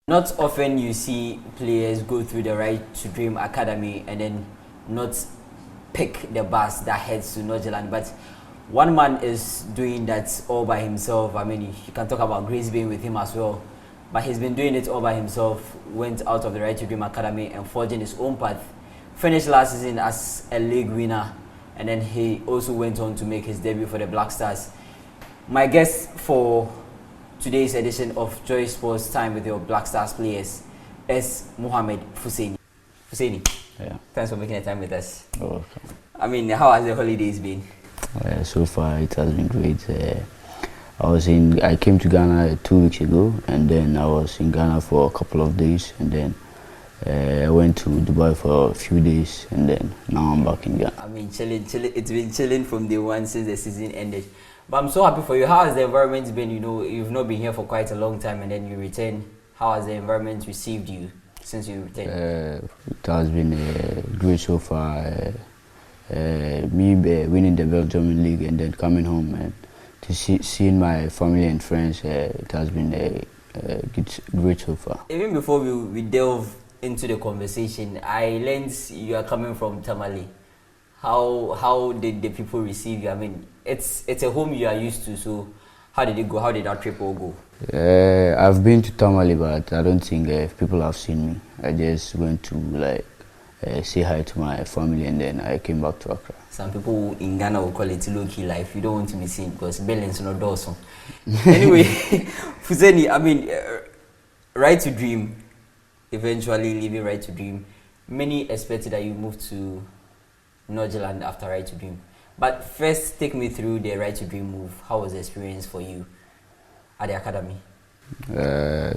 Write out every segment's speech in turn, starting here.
Not often you see players go through the Right to Dream Academy and then not pick the bus that heads to Nordsjaelland, but one man is doing that all by himself. I mean, you can talk about Grace being with him as well, but he's been doing it all by himself. Went out of the Right to Dream Academy and forging his own path. Finished last season as a league winner, and then he also went on to make his debut for the Black Stars. My guest for today's edition of Joy Sports Time with your Black Stars players is Mohammed Fuseini. Fuseini, yeah. Thanks for making the time with us. You're welcome. I mean, how has the holidays been? So far, it has been great. I came to Ghana 2 weeks ago, and then I was in Ghana for a couple of days, and then I went to Dubai for a few days, and then now I'm back in Ghana. I mean, chilling. It's been chilling from day one since the season ended. But I'm so happy for you. How has the environment been? You know, you've not been here for quite a long time, and then you return. How has the environment received you since you returned? It has been great so far. Me winning the Belgium league and then coming home and to seeing my family and friends, it has been great so far. Even before we delve into the conversation, I learned you are coming from Tamale. How did the people receive you? I mean, it's a home you are used to, so how did it go? How did that trip all go? I've been to Tamale, but I don't think people have seen me. I just went to say hi to my family, and then I came back to Accra. Some people in Ghana will call it low-key life. You don't want to be seen because balance not awesome. Anyway, Fuseini, I mean, Right to Dream, eventually leaving Right to Dream. Many expected that you moved to Nordsjaelland after Right to Dream. But first, take me through the Right to Dream move. How was the experience for you at the academy?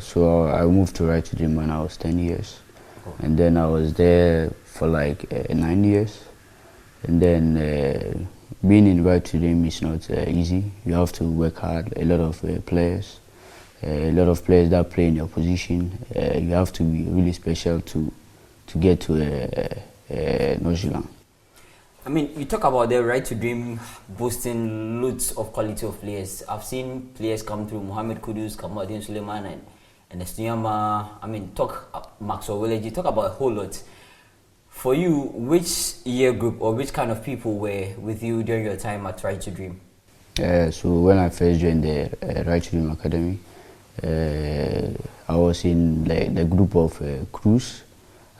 So I moved to Right to Dream when I was 10 years. And then I was there for 9 years. And then being in Right to Dream is not easy. You have to work hard. A lot of players that play in your position. You have to be really special to get to Nordsjaelland. I mean, you talk about the Right to Dream boasting loads of quality of players. I've seen players come through, Mohammed Kudus, Kamadin Suleiman, and Estuyama. I mean, Maxwell Willeji, talk about a whole lot. For you, which year group or which kind of people were with you during your time at Right to Dream? So when I first joined the Right to Dream Academy, I was in the group of crews.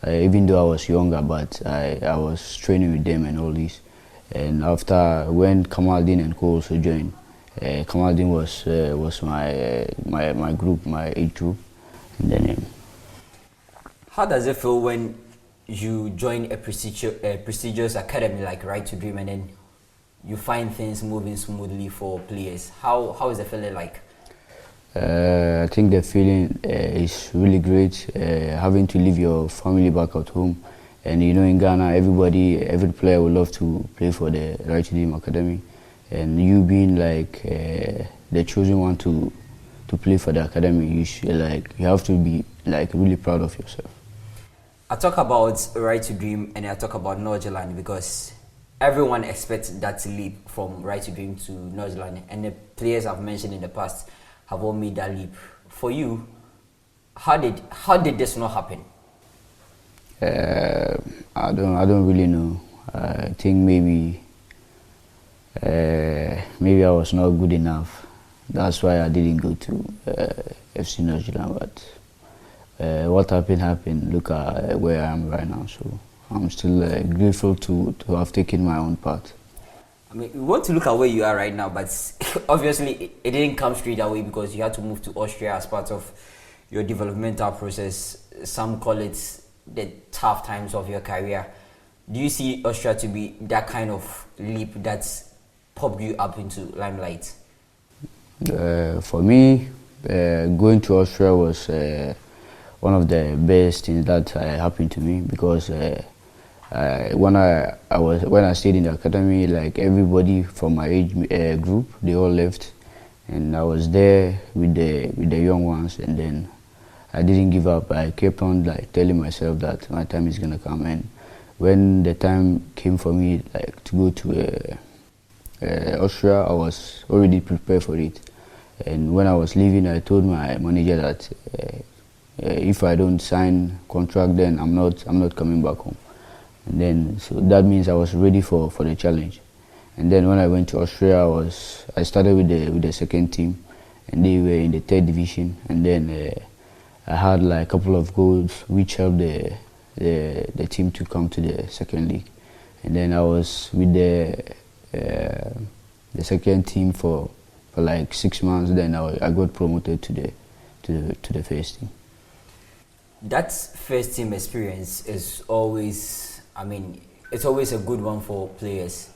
Even though I was younger, but I was training with them and all this. And after when Kamaldin and Co also joined, Kamaldin was my group, my age group, and then. How does it feel when you join a prestigious academy like Right to Dream and then you find things moving smoothly for players? How is the feeling like? I think the feeling is really great, having to leave your family back at home. And you know, in Ghana, every player would love to play for the Right to Dream Academy. And you being the chosen one to play for the academy, you have to be really proud of yourself. I talk about Right to Dream and I talk about Nordsjaelland because everyone expects that leap from Right to Dream to Nordsjaelland, and the players I've mentioned in the past have all made that leap. For you, how did this not happen? I don't really know. I think maybe I was not good enough. That's why I didn't go to FC Nordsjaelland. But what happened. Look at where I am right now. So I'm still grateful to have taken my own path. I mean, we want to look at where you are right now, but obviously it didn't come straight away because you had to move to Austria as part of your developmental process. Some call it the tough times of your career. Do you see Austria to be that kind of leap that's popped you up into limelight? For me, going to Austria was one of the best things that happened to me because when I stayed in the academy, everybody from my age group, they all left, and I was there with the young ones, and then I didn't give up. I kept on telling myself that my time is gonna come, and when the time came for me to go to Austria, I was already prepared for it. And when I was leaving, I told my manager that if I don't sign contract, then I'm not coming back home. And then so that means I was ready for the challenge. And then when I went to Austria, I started with the second team, and they were in the third division. And then I had like a couple of goals which helped the team to come to the second league. And then I was with the second team for like 6 months. Then I got promoted to the first team. That first team experience is always, it's always a good one for players.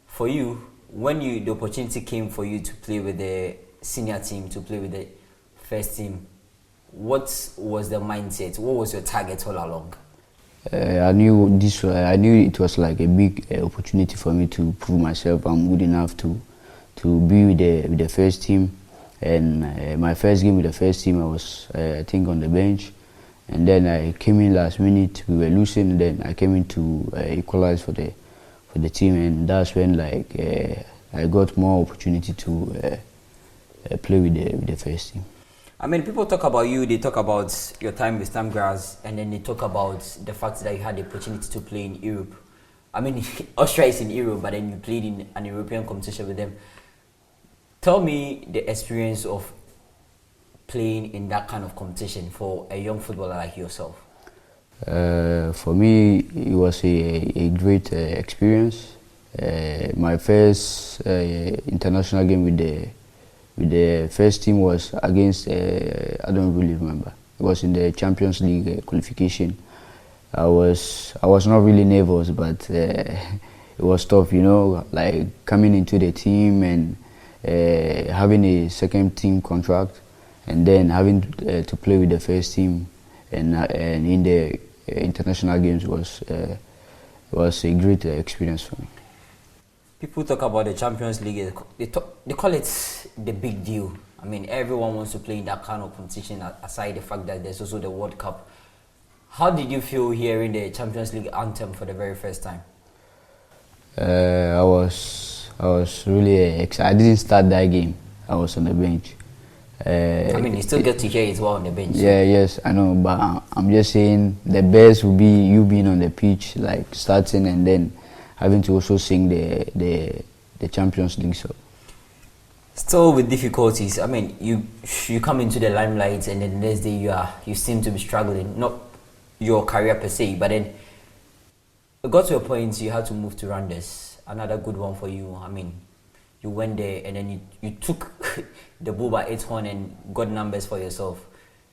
For you, when the opportunity came for you to play with the senior team, to play with the first team, what was the mindset? What was your target all along? I knew it was like a big opportunity for me to prove myself. I'm good enough to be with the first team. And my first game with the first team, I was I think on the bench. And then I came in last minute. We were losing. And then I came in to equalize for the team, and that's when like I got more opportunity to play with the first team. People talk about you. They talk about your time with Stamgras, and then they talk about the fact that you had the opportunity to play in Europe. Austria is in Europe, but then you played in an European competition with them. Tell me the experience of playing in that kind of competition for a young footballer like yourself. For me, it was a great experience. My first international game with the first team was against, I don't really remember. It was in the Champions League qualification. I was not really nervous, but it was tough, like coming into the team and having a second team contract, and then having to play with the first team, and in the international games was a great experience for me. People talk about the Champions League. They call it the big deal. Everyone wants to play in that kind of competition. Aside the fact that there's also the World Cup. How did you feel hearing the Champions League anthem for the very first time? I was really excited. I didn't start that game. I was on the bench. You still get to hear it well on the bench. Yeah, yes, I know, but I'm just saying the best would be you being on the pitch, like starting and then having to also sing the Champions League song. Still with difficulties. You come into the limelight, and then the next day you seem to be struggling. Not your career per se, but then it got to a point you had to move to Randers. Another good one for you. You went there and then you took the bull by its horn and got numbers for yourself.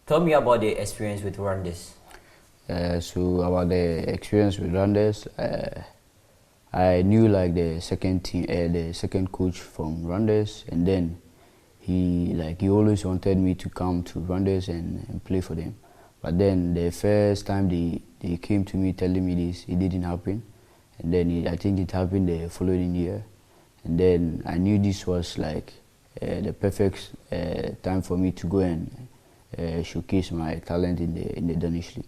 Tell me about the experience with Randers. So about the experience with Randers, I knew like the second team, the second coach from Randers, and then he always wanted me to come to Randers and play for them. But then the first time they came to me telling me this, it didn't happen, and then I think it happened the following year. And then I knew this was like the perfect time for me to go and showcase my talent in the Danish league.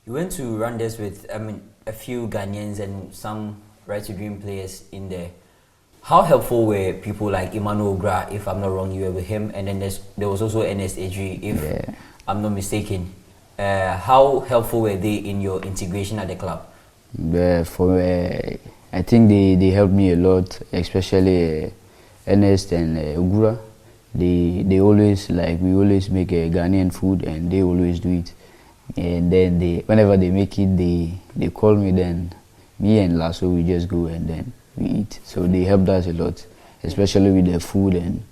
You went to Randers with a few Ghanaians and some Right to Dream players in there. How helpful were people like Emmanuel Gra, if I'm not wrong, you were with him, and then there was also Ernest Adri, if I'm not mistaken. How helpful were they in your integration at the club? I think they helped me a lot, especially Ernest and Ugura. They always we always make a Ghanaian food, and they always do it. And then whenever they make it, they call me. Then me and Lasso, we just go and then we eat. So they helped us a lot, especially with the food and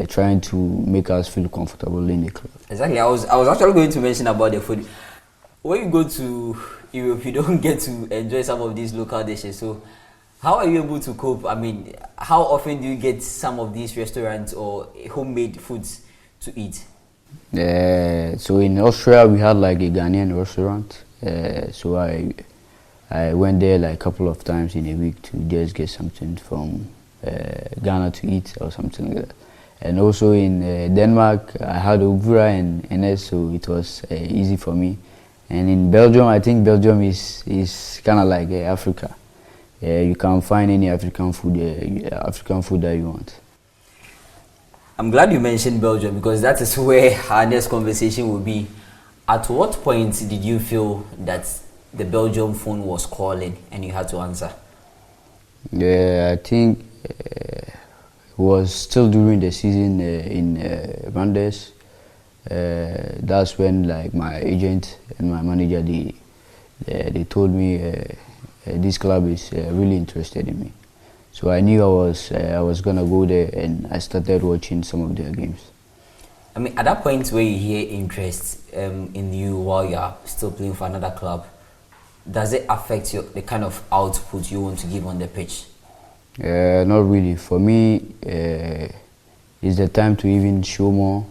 trying to make us feel comfortable in the club. Exactly. I was actually going to mention about the food. When you go to Europe, you don't get to enjoy some of these local dishes. So how are you able to cope? How often do you get some of these restaurants or homemade foods to eat? So in Austria, we had like a Ghanaian restaurant. So I went there like a couple of times in a week to just get something from Ghana to eat or something like that. And also in Denmark, I had Ugura and Enes, so it was easy for me. And in Belgium, I think Belgium is kind of like Africa. You can find any African food that you want. I'm glad you mentioned Belgium because that is where our next conversation will be. At what point did you feel that the Belgium phone was calling and you had to answer? Yeah, I think it was still during the season in Randers. That's when like my agent and my manager they told me this club is really interested in me. So I knew I was gonna go there, and I started watching some of their games. I mean, at that point where you hear interest in you while you are still playing for another club, does it affect the kind of output you want to give on the pitch? Not really. For me, it's the time to even show more,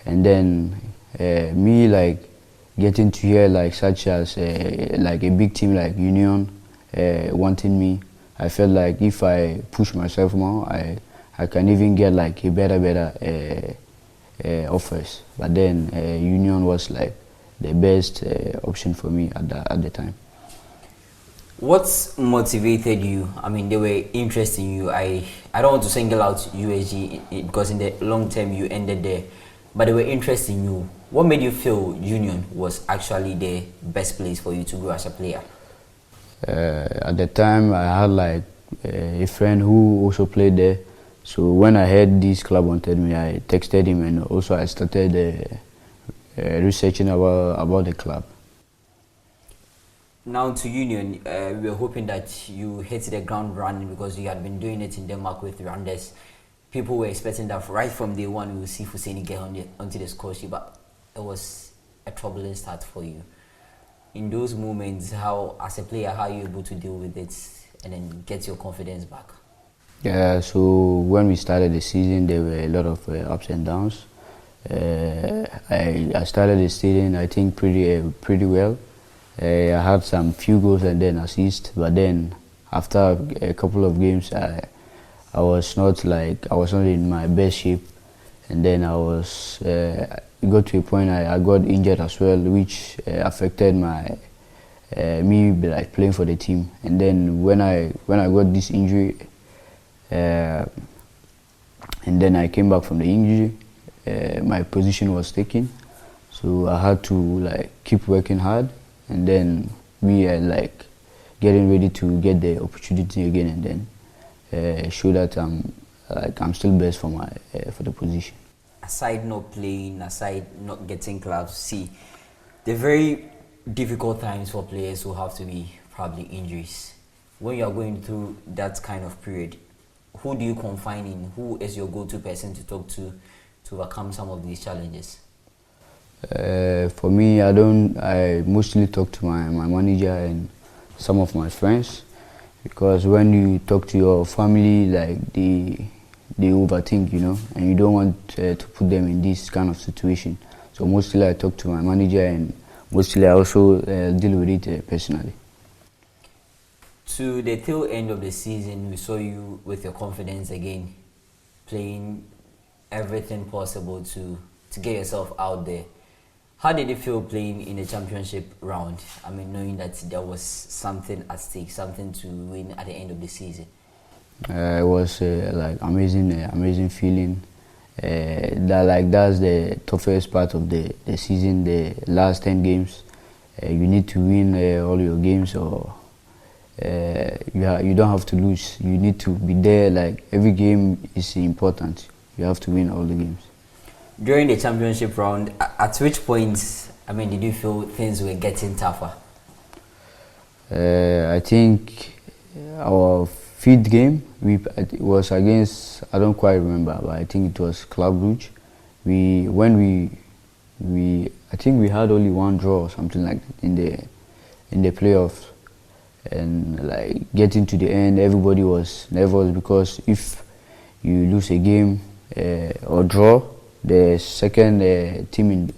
and then me like getting to hear like such as like a big team like Union wanting me. I felt like if I push myself more, I can even get like a better offers. But then Union was like the best option for me at the time. What motivated you? I mean, they were interested in you. I don't want to single out USG because in the long term you ended there, but they were interested in you. What made you feel Union was actually the best place for you to grow as a player? At the time, I had like a friend who also played there. So when I heard this club wanted me, I texted him, and also I started researching about the club. Now to Union, we were hoping that you hit the ground running because you had been doing it in Denmark with Randers. People were expecting that right from day one we will see Fuseini get onto the score sheet, but it was a troubling start for you. In those moments, how, as a player, how are you able to deal with it and then get your confidence back? Yeah, so when we started the season, there were a lot of ups and downs. I started the season, I think, pretty well. I had some few goals and then assists, but then after a couple of games, I was not in my best shape, and then it got to a point I got injured as well, which affected my me like playing for the team. And then when I got this injury, and then I came back from the injury, my position was taken, so I had to like keep working hard, and then we are like getting ready to get the opportunity again, and then show that I'm still best for the position. Aside not playing, aside not getting clubs, see, they're very difficult times for players who have to be probably injuries. When you are going through that kind of period, who do you confide in? Who is your go-to person to talk to overcome some of these challenges? For me, I mostly talk to my manager and some of my friends, because when you talk to your family, like they overthink, you know, and you don't want to put them in this kind of situation. So mostly I talk to my manager, and mostly I also deal with it personally. To the tail end of the season, we saw you with your confidence again, playing everything possible to get yourself out there. How did it feel playing in the championship round? I mean, knowing that there was something at stake, something to win at the end of the season. It was like amazing feeling. That's the toughest part of the season. The last 10 games, you need to win all your games, or you don't have to lose. You need to be there. Like every game is important. You have to win all the games. During the championship round, at which point, I mean, did you feel things were getting tougher? I think our fifth game it was against, I don't quite remember, but I think it was Club Brugge. I think we had only one draw or something like that in the playoffs, and like getting to the end, everybody was nervous because if you lose a game or draw, the second team in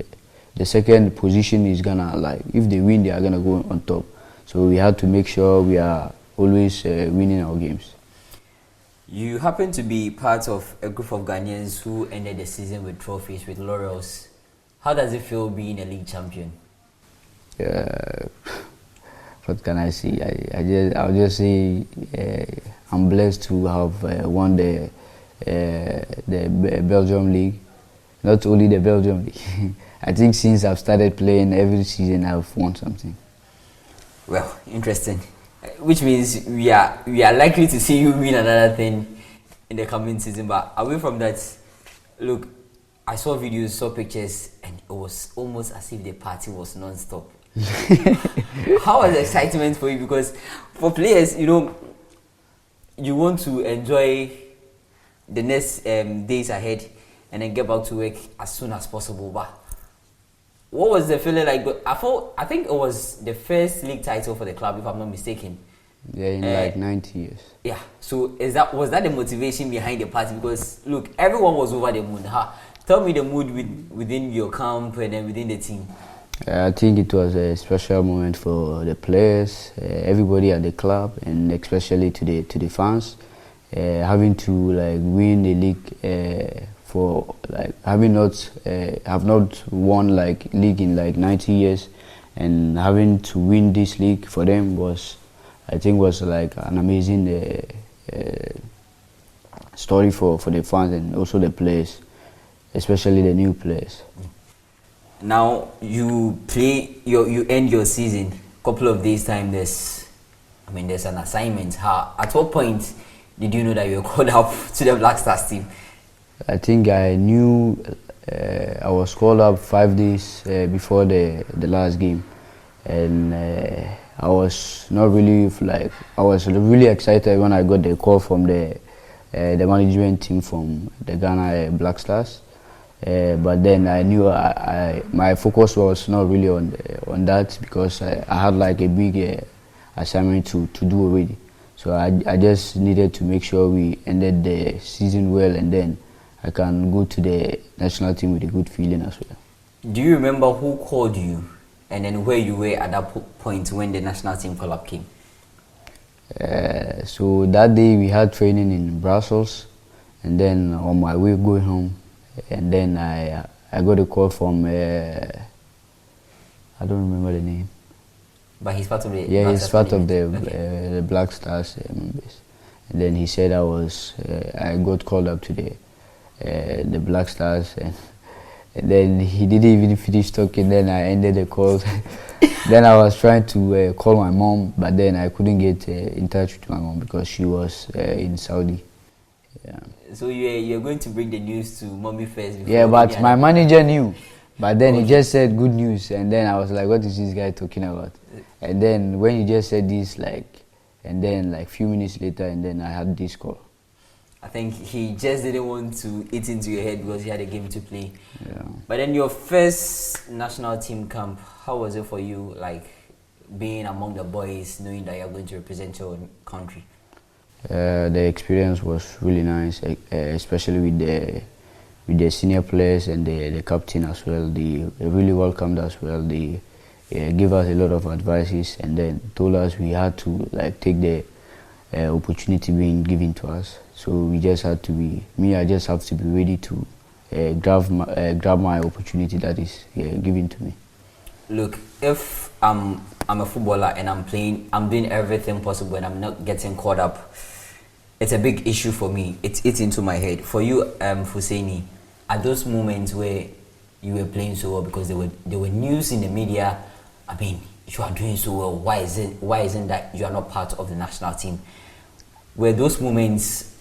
the second position is gonna, like, if they win, they are gonna go on top. So we had to make sure we are always winning our games. You happen to be part of a group of Ghanaians who ended the season with trophies, with laurels. How does it feel being a league champion? What can I say? I'll just say I'm blessed to have won the the Belgium league. Not only the Belgium league. I think since I've started playing every season, I've won something. Well, interesting. Which means we are likely to see you win another thing in the coming season. But away from that, look, I saw videos, saw pictures, and it was almost as if the party was non-stop. How was the excitement for you? Because for players, you want to enjoy the next days ahead and then get back to work as soon as possible. But what was the feeling like? I think it was the first league title for the club, if I'm not mistaken. Yeah, in like 90 years. Yeah. So was that the motivation behind the party? Because look, everyone was over the moon. Tell me the mood within your camp and then within the team. I think it was a special moment for the players, everybody at the club, and especially to the fans. Having to like win the league for like have not won like league in like 90 years, and having to win this league for them was like an amazing story for the fans and also the players, especially the new players. Now you end your season. Couple of days time, there's an assignment. At what point did you know that you were called up to the Black Stars team? I think I knew I was called up 5 days before the last game, and I was really excited when I got the call from the management team from the Ghana Black Stars. But then I knew my focus was not really on that, because I had like a big assignment to do already. So I just needed to make sure we ended the season well, and then I can go to the national team with a good feeling as well. Do you remember who called you and then where you were at that point when the national team call-up came? So that day we had training in Brussels, and then on my way going home, and then I got a call from I don't remember the name. But he's part of the he's part of the Black Stars members. And then he said I got called up to the Black Stars, and then he didn't even finish talking. Then I ended the call. Then I was trying to call my mom, but then I couldn't get in touch with my mom because she was in Saudi. Yeah. So you're going to bring the news to mommy first? Yeah, but my manager knew. But then he just said good news, and then I was like, what is this guy talking about? And then when he just said this, and then like few minutes later, and then I had this call. I think he just didn't want to eat into your head because he had a game to play. Yeah. But then your first national team camp, how was it for you, like being among the boys, knowing that you're going to represent your country? The experience was really nice, especially with the senior players and the captain as well. They really welcomed us well. They gave us a lot of advices, and then told us we had to like take the opportunity being given to us. So we just had to I just have to be ready to grab my opportunity that is given to me. Look, if I'm a footballer and I'm doing everything possible and I'm not getting caught up, it's a big issue for me. It's into my head. For you, Fuseini, at those moments where you were playing so well, because there were news in the media, you are doing so well, why isn't that you are not part of the national team? Were those moments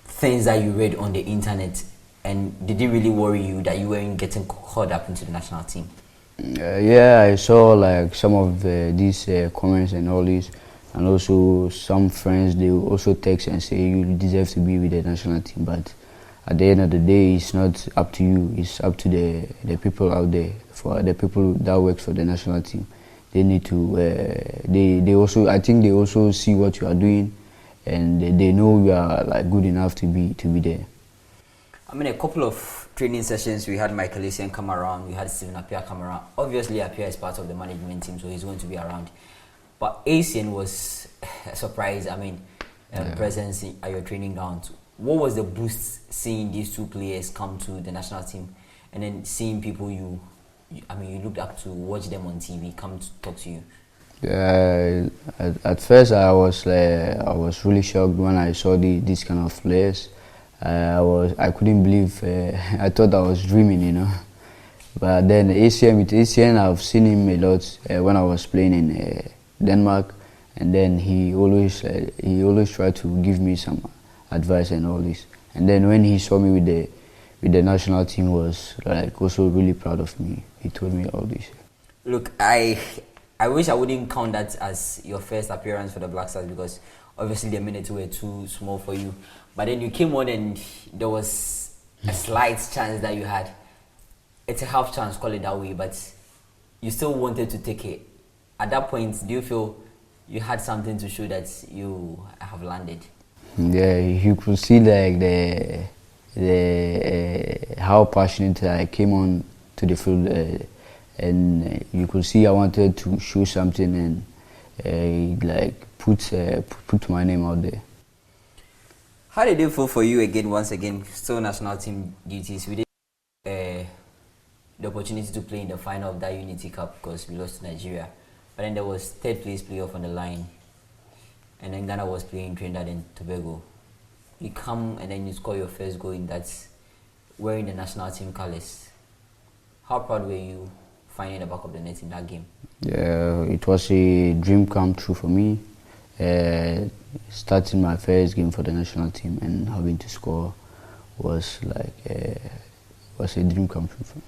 things that you read on the internet, and did it really worry you that you weren't getting caught up into the national team? Yeah, I saw like some of these comments and all this, and also some friends, they also text and say you deserve to be with the national team, but at the end of the day, it's not up to you, it's up to the people out there, for the people that work for the national team. They need to, I think they also see what you are doing, and they know you are like good enough to be there. A couple of training sessions, we had Michael Essien come around, we had Stephen Appiah come around. Obviously, Appiah is part of the management team, so he's going to be around. But Essien was a surprise, presence at your training ground. What was the boost seeing these two players come to the national team, and then seeing people you looked up to, watch them on TV, come to talk to you? At first I was really shocked when I saw these kind of players. I couldn't believe. I thought I was dreaming, you know. But then with ACN, I've seen him a lot when I was playing in Denmark, and then he always tried to give me some advice and all this. And then when he saw me with the national team, he was like also really proud of me. He told me all this. Look, I wish I wouldn't count that as your first appearance for the Black Stars, because obviously the minutes were too small for you. But then you came on and there was a slight chance that you had. It's a half chance, call it that way, but you still wanted to take it. At that point, do you feel you had something to show that you have landed? Yeah, you could see like how passionate I came on to the field, and you could see I wanted to show something and like put my name out there. How did it feel for you once again, still national team duties? We did the opportunity to play in the final of that Unity Cup because we lost to Nigeria. But then there was third place playoff on the line. And then Ghana was playing Trinidad and Tobago. You come and then you score your first goal in that, wearing the national team colours. How proud were you finding the back of the net in that game? Yeah, it was a dream come true for me. Starting my first game for the national team and having to score was like was a dream come true for me.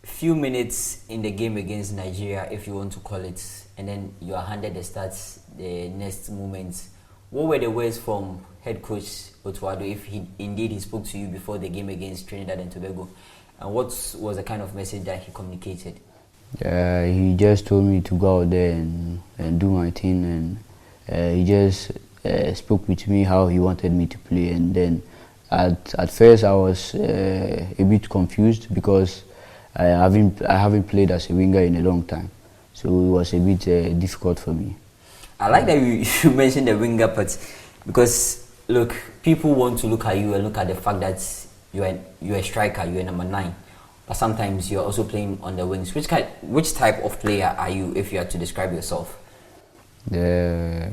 Few minutes in the game against Nigeria, if you want to call it, and then you are handed the stats the next moment. What were the words from head coach Otto, if he spoke to you before the game against Trinidad and Tobago? And what was the kind of message that he communicated? He just told me to go out there and do my thing, and he just spoke with me how he wanted me to play. And then at first I was a bit confused because I haven't played as a winger in a long time, so it was a bit difficult for me. I like that you mentioned the winger part, because look, people want to look at you and look at the fact that you're a striker, you're number 9, but sometimes you're also playing on the wings. Which type of player are you, if you had to describe yourself? I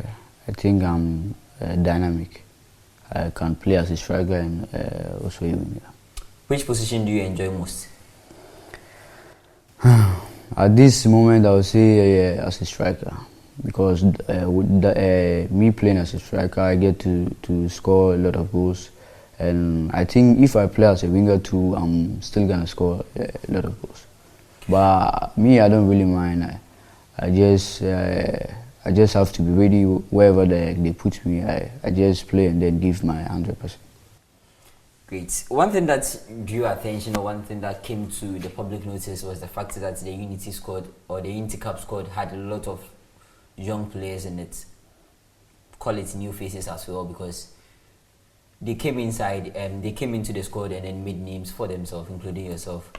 think I'm dynamic. I can play as a striker and also a winger. Which position do you enjoy most? At this moment, I would say as a striker, because with me playing as a striker, I get to score a lot of goals, and I think if I play as a winger too, I'm still gonna score a lot of goals. But me, I don't really mind. I just have to be ready wherever they put me. I just play and then give my 100%. Great. One thing that drew attention, or one thing that came to the public notice, was the fact that the Unity squad, or the Unity Cup squad, had a lot of young players in it. Call it new faces as well, because they came inside and they came into the squad and then made names for themselves, including yourself.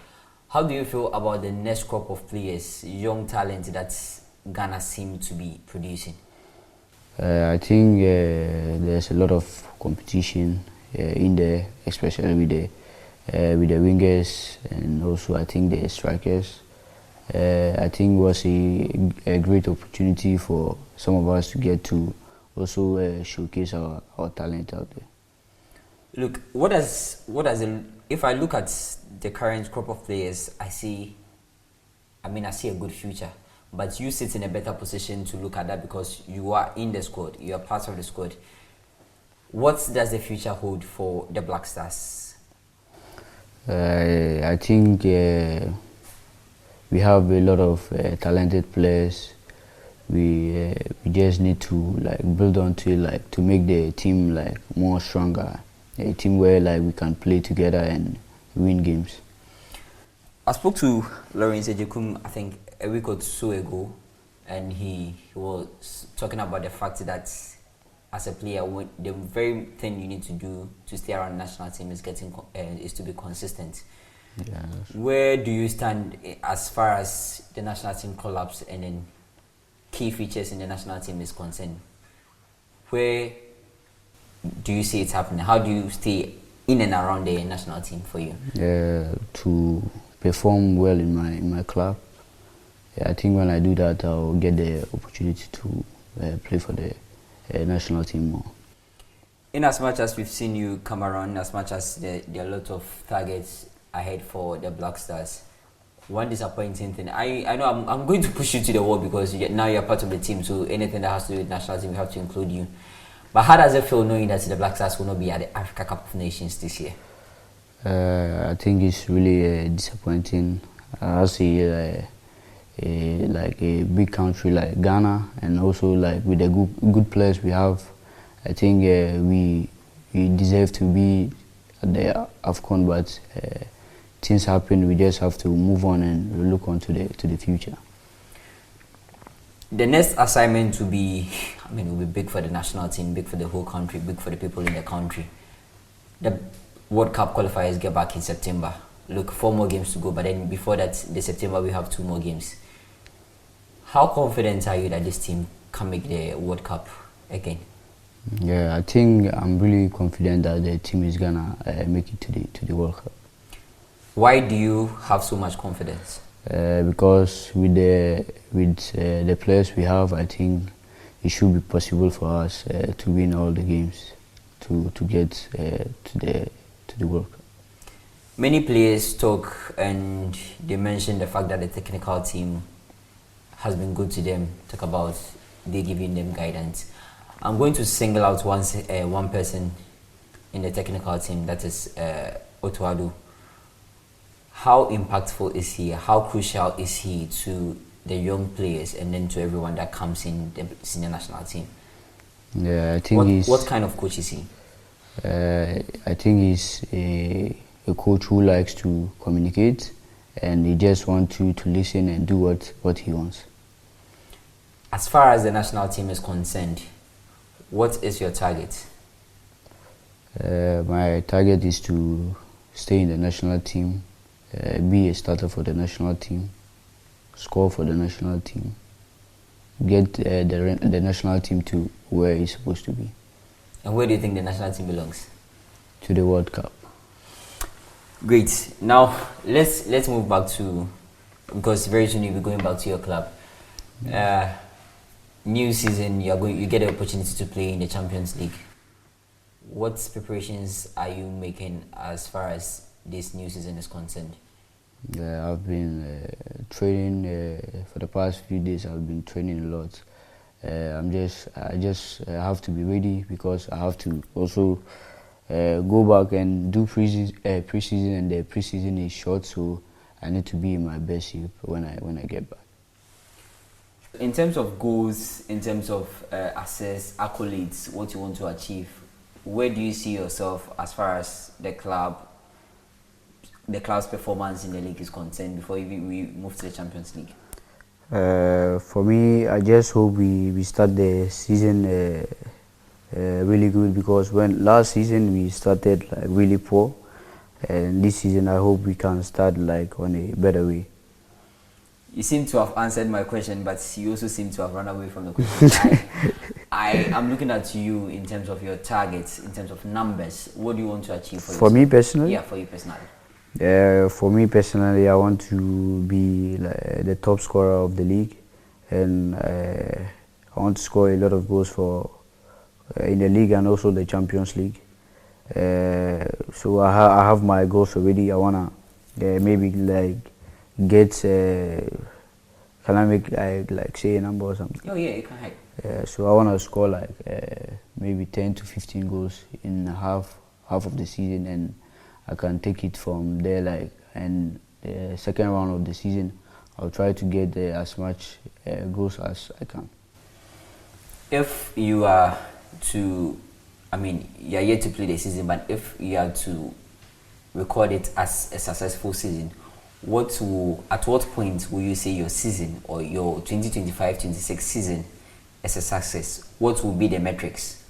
How do you feel about the next crop of players, young talent that Ghana seem to be producing? I think there's a lot of competition in there, especially with the wingers, and also I think the strikers. I think it was a great opportunity for some of us to get to also showcase our talent out there. Look, if I look at the current crop of players, I see a good future. But you sit in a better position to look at that because you are in the squad, you are part of the squad. What does the future hold for the Black Stars? I think we have a lot of talented players. We just need to build onto it, to make the team more stronger. A team where we can play together and win games. I spoke to Lawrence Ejekum, I think a week or so ago, and he was talking about the fact that as a player, the very thing you need to do to stay around the national team is to be consistent. Yeah, where do you stand as far as the national team collapse and then key features in the national team is concerned? Where do you see it happening? How do you stay in and around the national team for you? To perform well in my club. I think when I do that, I'll get the opportunity to play for the national team more. In as much as we've seen you come around, as much as there are a lot of targets ahead for the Black Stars, one disappointing thing, I know I'm going to push you to the wall because now you're part of the team, so anything that has to do with national team, we have to include you. But how does it feel knowing that the Black Stars will not be at the Africa Cup of Nations this year? I think it's really disappointing. I see like a big country like Ghana, and also like with the good players we have, I think we deserve to be at the AFCON, but things happen. We just have to move on and look on to the future. The next assignment will be big for the national team, big for the whole country, big for the people in the country. The World Cup qualifiers get back in September. Look, 4 more games to go, but then before that, the September, we have 2 more games. How confident are you that this team can make the World Cup again? Yeah, I think I'm really confident that the team is gonna make it to the World Cup. Why do you have so much confidence? Because with the players we have, I think it should be possible for us to win all the games to get to the World Cup. Many players talk and they mention the fact that the technical team has been good to them. Talk about they giving them guidance. I'm going to single out one person in the technical team, that is Otto. How impactful is he? How crucial is he to the young players and then to everyone that comes in the senior national team? Yeah, I think what kind of coach is he? I think he's a coach who likes to communicate, and he just wants you to listen and do what he wants. As far as the national team is concerned, what is your target? My target is to stay in the national team, be a starter for the national team, score for the national team, get the national team to where it's supposed to be. And where do you think the national team belongs? To the World Cup. Great. Now let's move back to, because very soon you'll be going back to your club. New season, you get the opportunity to play in the Champions League. What preparations are you making as far as this new season is concerned? I've been training for the past few days. I've been training a lot. I just have to be ready because I have to also go back and do preseason, and the preseason is short, so I need to be in my best shape when I get back. In terms of goals, in terms of assists, accolades, what you want to achieve, where do you see yourself as far as the club's performance in the league is concerned before we move to the Champions League? For me, I just hope we start the season really good, because when last season we started like really poor, and this season I hope we can start like on a better way. You seem to have answered my question, but you also seem to have run away from the question. I'm looking at you in terms of your targets, in terms of numbers. What do you want to achieve for me personally? Yeah, for you personally. For me personally, I want to be like the top scorer of the league, and I want to score a lot of goals for in the league and also the Champions League. So I have my goals already. I wanna maybe like get. Can I make like say a number or something? Oh yeah, you can hide. So I wanna score like maybe 10 to 15 goals in half of the season, and I can take it from there. Like, and the second round of the season, I'll try to get as much goals as I can. If you are to, you are yet to play the season, but if you are to record it as a successful season, at what point will you say your season or your 2025-26 season is a success? What will be the metrics?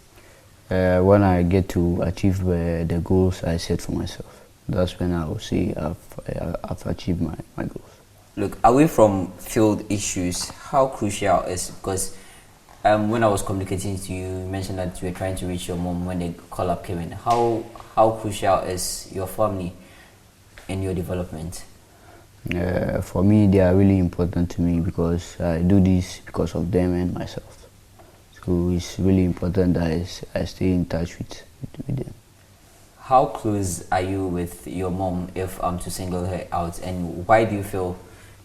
When I get to achieve the goals I set for myself, that's when I will say I've achieved my goals. Look, away from field issues, how crucial is, because when I was communicating to you, you mentioned that you were trying to reach your mom when the call-up came in. How crucial is your family in your development? For me, they are really important to me, because I do this because of them and myself. So it's really important that I stay in touch with them. How close are you with your mom, if I'm to single her out, and why do you feel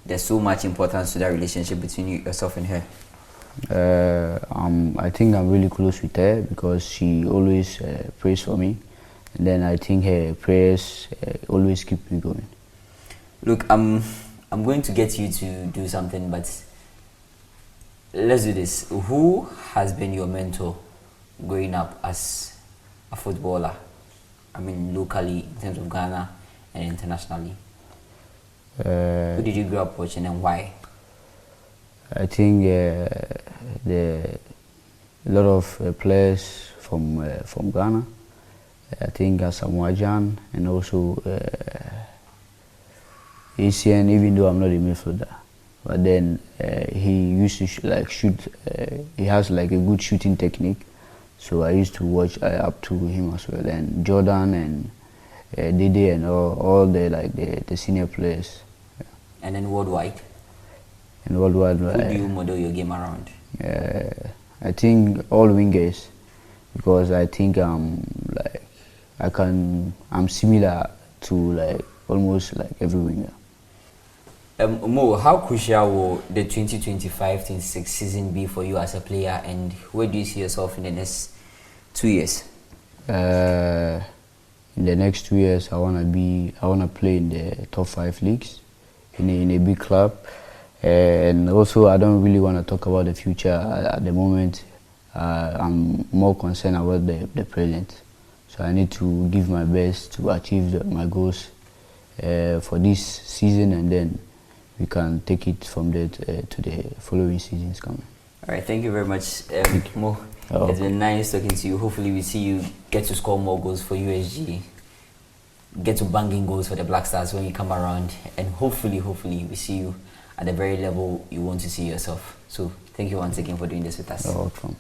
there's so much importance to that relationship between yourself and her? I think I'm really close with her because she always prays for me, and then I think her prayers always keep me going. Look, I'm going to get you to do something, but let's do this. Who has been your mentor growing up as a footballer? I mean, locally, in terms of Ghana, and internationally. Who did you grow up watching and why? I think a lot of players from Ghana. I think Samoa Jan and also ACN, even though I'm not a midfielder. But then he used to shoot. He has like a good shooting technique, so I used to watch up to him as well. And Jordan and Dede and all the senior players. Yeah. And then worldwide. And worldwide. Who do you model your game around? I think all wingers, because I think I'm similar to almost every winger. Mo, how crucial will the 2025-26 season be for you as a player, and where do you see yourself in the next 2 years? In the next 2 years, I wanna play in the top 5 leagues in a big club, and also I don't really want to talk about the future at the moment. I'm more concerned about the present, so I need to give my best to achieve my goals for this season, and then we can take it from there to the following seasons coming. All right, thank you very much, Mo. It's been nice talking to you. Hopefully we see you get to score more goals for USG, get to banging goals for the Black Stars when you come around, and hopefully we see you at the very level you want to see yourself. So thank you once again for doing this with us. You're welcome.